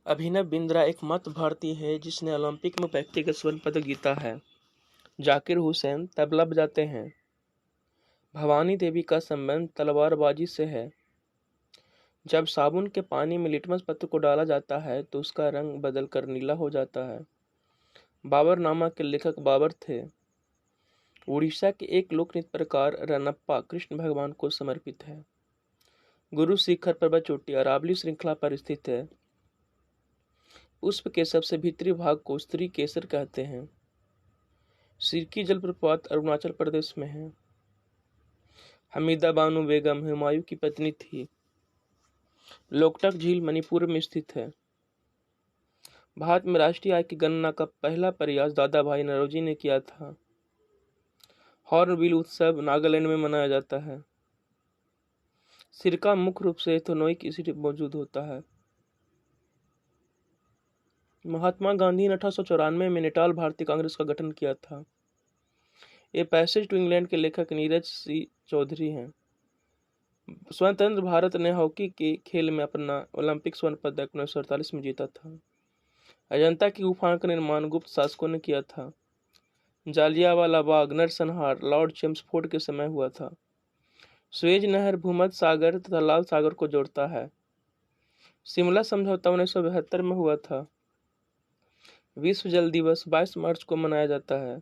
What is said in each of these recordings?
अभिनव बिंद्रा एकमात्र भारतीय है जिसने ओलंपिक में व्यक्तिगत स्वर्ण पदक जीता है। जाकिर हुसैन तबला बजाते हैं। भवानी देवी का संबंध तलवारबाजी से है। जब साबुन के पानी में लिटमस पत्र को डाला जाता है तो उसका रंग बदलकर नीला हो जाता है। बाबरनामा के लेखक बाबर थे। उड़ीसा के एक लोक नृत्य प्रकार रनप्पा कृष्ण भगवान को समर्पित है। गुरु शिखर पर्वत चोटी अरावली श्रृंखला पर स्थित है। पुष्प के सबसे भीतरी भाग को स्त्री केसर कहते हैं। सिरकी जलप्रपात अरुणाचल प्रदेश में है। हमीदा बानो बेगम हुमायूं की पत्नी थी। लोकटक झील मणिपुर में स्थित है। भारत में राष्ट्रीय आय की गणना का पहला प्रयास दादा भाई नौरोजी ने किया था। हॉर्नबिल उत्सव नागालैंड में मनाया जाता है। सिरका मुख्य रूप से एथेनोइक एसिड मौजूद होता है। महात्मा गांधी ने 1894 में नेटाल भारतीय कांग्रेस का गठन किया था। ए पैसेज टू इंग्लैंड के लेखक नीरज सी चौधरी हैं। स्वतंत्र भारत ने हॉकी के खेल में अपना ओलंपिक स्वर्ण पदक 1948 में जीता था। अजंता की गुफाओं का निर्माण गुप्त शासकों ने किया था। जालियांवाला बाग नरसंहार लॉर्ड चेम्सफोर्ड के समय हुआ था। स्वेज नहर भूमध्य सागर तथा लाल सागर को जोड़ता है। शिमला समझौता 1972 में हुआ था। विश्व जल दिवस 22 मार्च को मनाया जाता है।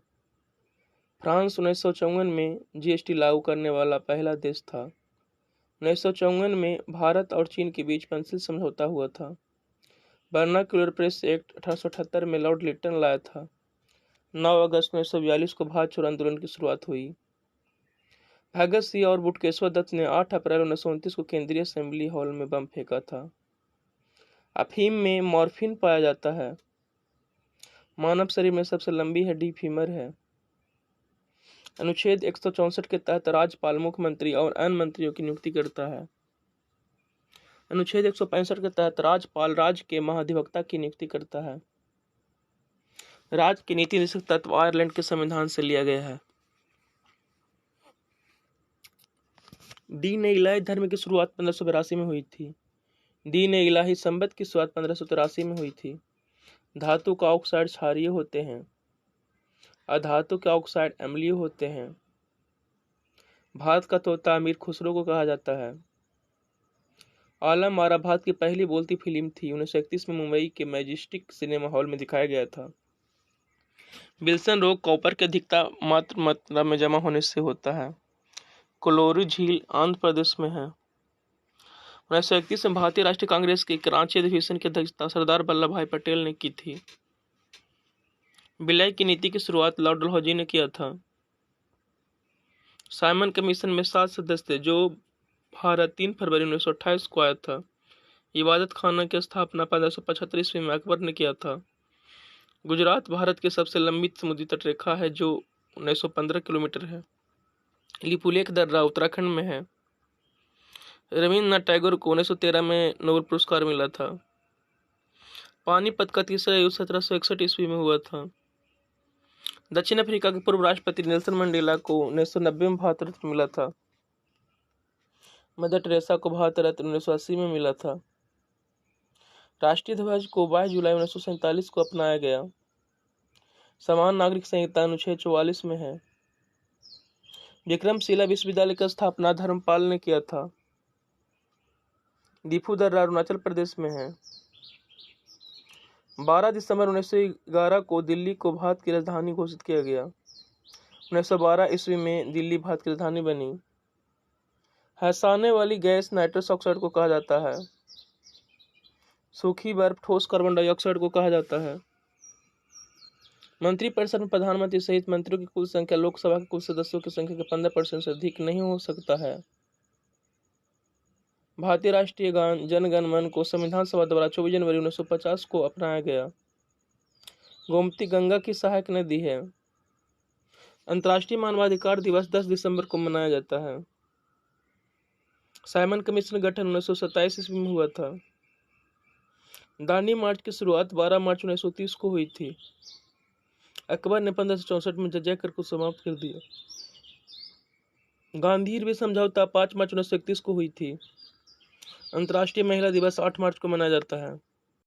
फ्रांस 1954 में जीएसटी लागू करने वाला पहला देश था। 1954 में भारत और चीन के बीच पेंसिल समझौता हुआ था। वर्नाक्युलर प्रेस एक्ट 1878 में लॉर्ड लिटन लाया था। 9 अगस्त 1942 को भारत छोड़ो आंदोलन की शुरुआत हुई। भगत सिंह और बटुकेश्वर दत्त ने 8 अप्रैल 1929 को केंद्रीय असेंबली हॉल में बम फेंका था। अफीम में मॉर्फिन पाया जाता है। मानव शरीर में सबसे लंबी हड्डी फीमर है। अनुच्छेद 164 के तहत राज्यपाल मुख्यमंत्री और अन्य मंत्रियों की नियुक्ति करता है। अनुच्छेद 165 के तहत राज्यपाल राज्य के महाधिवक्ता की नियुक्ति करता है। राज्य की नीति निर्देशक तत्व आयरलैंड के संविधान से लिया गया है। दीन इलाही धर्म की शुरुआत 1582 में हुई थी। दीन इलाही संबत की शुरुआत 1583 में हुई थी। धातु का ऑक्साइड क्षारीय होते हैं। अधातु के ऑक्साइड अम्लीय होते हैं। भारत का तोता अमीर खुसरो को कहा जाता है। आलम आरा भारत की पहली बोलती फिल्म थी। 1931 में मुंबई के मैजेस्टिक सिनेमा हॉल में दिखाया गया था। विल्सन रोग कॉपर की अधिकता मात्रा में जमा होने से होता है। कोलोरू झील आंध्र प्रदेश में है। 1931 में भारतीय राष्ट्रीय कांग्रेस के कराची अधिवेशन की अध्यक्षता सरदार वल्लभ भाई पटेल ने की थी। विलय की नीति की शुरुआत लॉर्ड डलहौजी ने किया था। साइमन कमीशन में 7 सदस्य थे जो भारत 3 फरवरी 1928 को आया था। इबादत खाना की स्थापना 1575 ईस्वी में अकबर ने किया था। गुजरात भारत की सबसे लंबी समुद्री तटरेखा है जो 1915 किलोमीटर है। लिपुलेख दर्रा उत्तराखंड में है। रविन्द्रनाथ टैगोर को 1913 में नोबेल पुरस्कार मिला था। पानीपत का तीसरा युद्ध 1761 ईस्वी में हुआ था। दक्षिण अफ्रीका के पूर्व राष्ट्रपति नेल्सन मंडेला को 1990 में भारत रत्न मिला था। मदर टेरेसा को भारत रत्न 1980 में मिला था। राष्ट्रीय ध्वज को 22 जुलाई 1947 को अपनाया गया। समान नागरिक संहिता अनुच्छेद 44 में है। विक्रमशिला विश्वविद्यालय की स्थापना धर्मपाल ने किया था। दीफू दर्रा अरुणाचल प्रदेश में है। 12 दिसंबर 1911 को दिल्ली को भारत की राजधानी घोषित किया गया। 1912 ईस्वी में दिल्ली भारत की राजधानी बनी। हंसाने वाली गैस नाइट्रस ऑक्साइड को कहा जाता है। सूखी बर्फ ठोस कार्बन डाइऑक्साइड को कहा जाता है। मंत्रिपरिषद में प्रधानमंत्री सहित मंत्रियों की कुल संख्या लोकसभा के कुल सदस्यों की संख्या के 15% से अधिक नहीं हो सकता है। भारतीय राष्ट्रीय गान जन गण मन को संविधान सभा द्वारा 24 जनवरी 1950 को अपनाया गया। गोमती गंगा की सहायक नदी है। अंतर्राष्ट्रीय मानवाधिकार दिवस 10 दिसंबर को मनाया जाता है। साइमन कमीशन गठन 1927 ईस्वी में हुआ था। दांडी मार्च की शुरुआत 12 मार्च 1930 को हुई थी। अकबर ने 1564 में जजिया कर को समाप्त कर दिया। गांधी समझौता 5 मार्च 1931 को हुई थी। अंतर्राष्ट्रीय महिला दिवस 8 मार्च को मनाया जाता है।